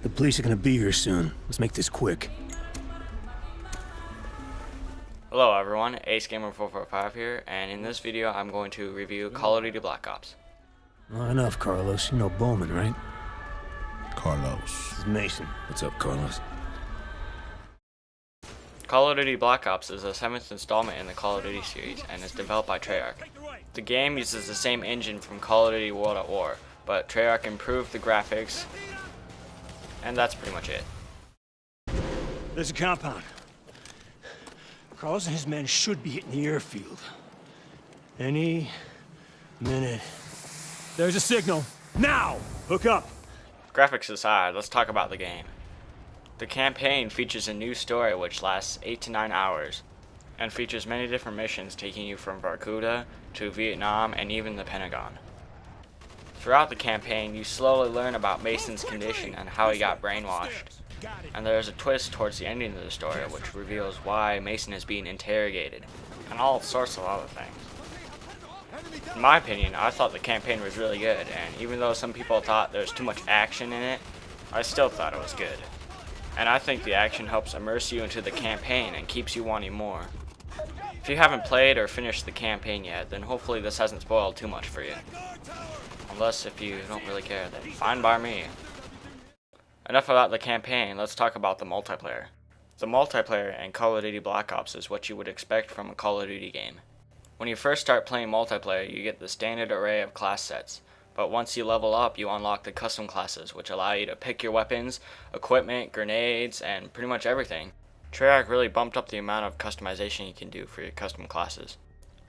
The police are gonna be here soon. Let's make this quick. Hello everyone, AceGamer445 here, and in this video I'm going to review Call of Duty Black Ops. Well, enough, Carlos. You know Bowman, right? Carlos. This is Mason. What's up, Carlos? Call of Duty Black Ops is the 7th installment in the Call of Duty series and is developed by Treyarch. The game uses the same engine from Call of Duty World at War, but Treyarch improved the graphics, and that's pretty much it. There's a compound. Carlos and his men should be hitting the airfield. Any minute. There's a signal. Now! Hook up! Graphics aside, let's talk about the game. The campaign features a new story which lasts 8 to 9 hours, and features many different missions taking you from Vorkuta to Vietnam and even the Pentagon. Throughout the campaign, you slowly learn about Mason's condition and how he got brainwashed. And there is a twist towards the ending of the story which reveals why Mason is being interrogated, and all sorts of other things. In my opinion, I thought the campaign was really good, and even though some people thought there's too much action in it, I still thought it was good. And I think the action helps immerse you into the campaign and keeps you wanting more. If you haven't played or finished the campaign yet, then hopefully this hasn't spoiled too much for you. Unless if you don't really care, then fine by me. Enough about the campaign, let's talk about the multiplayer. The multiplayer in Call of Duty Black Ops is what you would expect from a Call of Duty game. When you first start playing multiplayer, you get the standard array of class sets, but once you level up, you unlock the custom classes, which allow you to pick your weapons, equipment, grenades, and pretty much everything. Treyarch really bumped up the amount of customization you can do for your custom classes,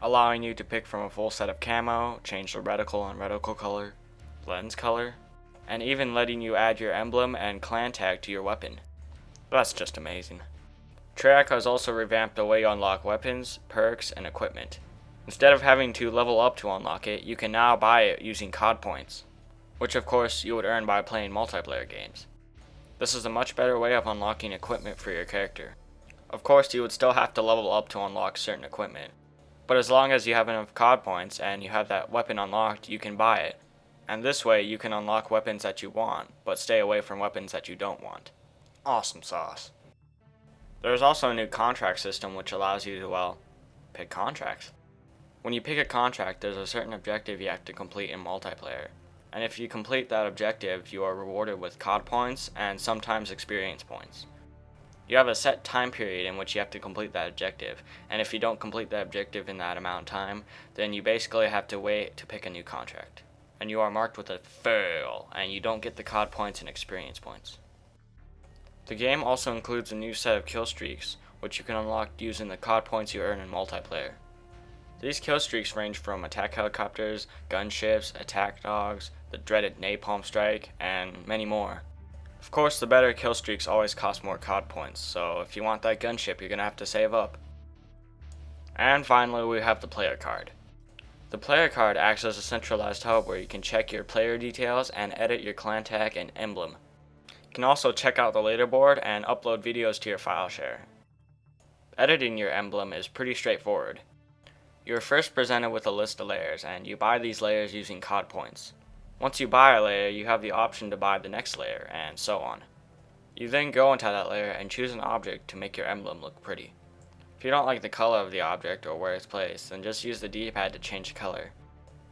allowing you to pick from a full set of camo, change the reticle and reticle color, lens color, and even letting you add your emblem and clan tag to your weapon. That's just amazing. Treyarch has also revamped the way you unlock weapons, perks, and equipment. Instead of having to level up to unlock it, you can now buy it using COD points, which of course you would earn by playing multiplayer games. This is a much better way of unlocking equipment for your character. Of course, you would still have to level up to unlock certain equipment, but as long as you have enough COD points and you have that weapon unlocked, you can buy it. And this way, you can unlock weapons that you want, but stay away from weapons that you don't want. Awesome sauce. There is also a new contract system which allows you to, well, pick contracts. When you pick a contract, there's a certain objective you have to complete in multiplayer. And if you complete that objective, you are rewarded with COD points and sometimes experience points. You have a set time period in which you have to complete that objective, and if you don't complete that objective in that amount of time, then you basically have to wait to pick a new contract. And you are marked with a fail, and you don't get the COD points and experience points. The game also includes a new set of kill streaks, which you can unlock using the COD points you earn in multiplayer. These kill streaks range from attack helicopters, gunships, attack dogs, the dreaded napalm strike, and many more. Of course, the better kill streaks always cost more COD points, so if you want that gunship, you're gonna have to save up. And finally, we have the player card. The player card acts as a centralized hub where you can check your player details and edit your clan tag and emblem. You can also check out the leaderboard and upload videos to your file share. Editing your emblem is pretty straightforward. You are first presented with a list of layers, and you buy these layers using COD points. Once you buy a layer, you have the option to buy the next layer, and so on. You then go into that layer and choose an object to make your emblem look pretty. If you don't like the color of the object or where it's placed, then just use the D-pad to change the color.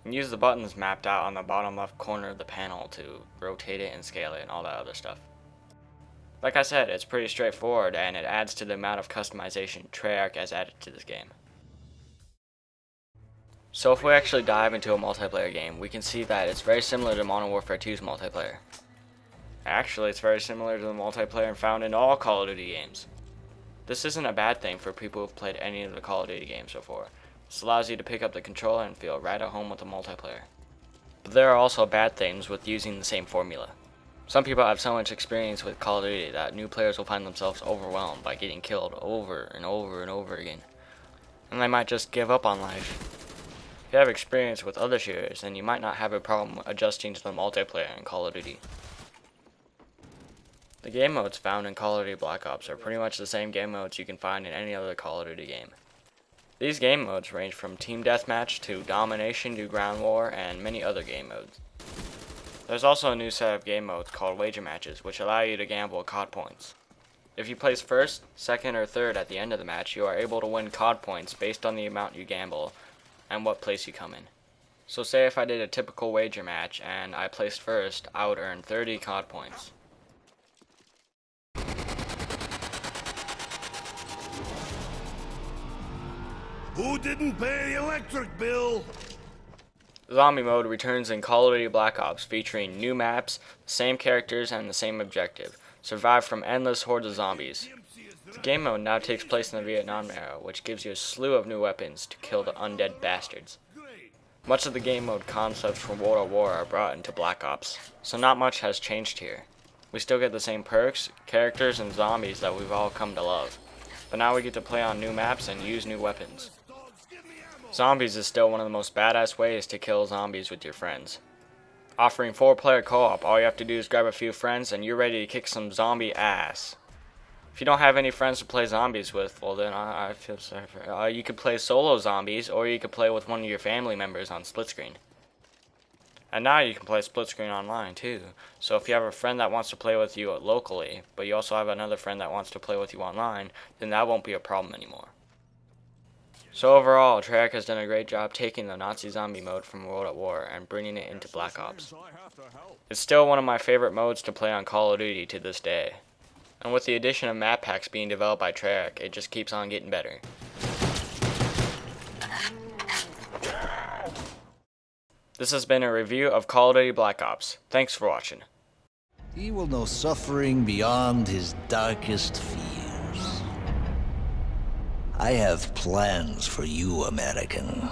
And use the buttons mapped out on the bottom left corner of the panel to rotate it and scale it and all that other stuff. Like I said, it's pretty straightforward and it adds to the amount of customization Treyarch has added to this game. So if we actually dive into a multiplayer game, we can see that it's very similar to Modern Warfare 2's multiplayer. Actually, it's very similar to the multiplayer found in all Call of Duty games. This isn't a bad thing for people who've played any of the Call of Duty games before. This allows you to pick up the controller and feel right at home with the multiplayer. But there are also bad things with using the same formula. Some people have so much experience with Call of Duty that new players will find themselves overwhelmed by getting killed over and over and over again. And they might just give up on life. If you have experience with other shooters, then you might not have a problem adjusting to the multiplayer in Call of Duty. The game modes found in Call of Duty Black Ops are pretty much the same game modes you can find in any other Call of Duty game. These game modes range from Team Deathmatch to Domination to Ground War and many other game modes. There's also a new set of game modes called wager matches, which allow you to gamble COD points. If you place first, second, or third at the end of the match, you are able to win COD points based on the amount you gamble and what place you come in. So say if I did a typical wager match and I placed first, I would earn 30 COD points. Who didn't pay the electric bill? Zombie mode returns in Call of Duty Black Ops, featuring new maps, the same characters, and the same objective: survive from endless hordes of zombies. The game mode now takes place in the Vietnam era, which gives you a slew of new weapons to kill the undead bastards. Much of the game mode concepts from World at War are brought into Black Ops, so not much has changed here. We still get the same perks, characters, and zombies that we've all come to love, but now we get to play on new maps and use new weapons. Zombies is still one of the most badass ways to kill zombies with your friends. Offering 4-player co-op, all you have to do is grab a few friends and you're ready to kick some zombie ass. If you don't have any friends to play zombies with, well then I feel sorry for you could play solo zombies, or you could play with one of your family members on split screen. And now you can play split screen online too, so if you have a friend that wants to play with you locally, but you also have another friend that wants to play with you online, then that won't be a problem anymore. So overall, Treyarch has done a great job taking the Nazi zombie mode from World at War and bringing it into Black Ops. It's still one of my favorite modes to play on Call of Duty to this day. And with the addition of map packs being developed by Treyarch, it just keeps on getting better. This has been a review of Call of Duty Black Ops. Thanks for watching. He will know suffering beyond his darkest fears. I have plans for you, American.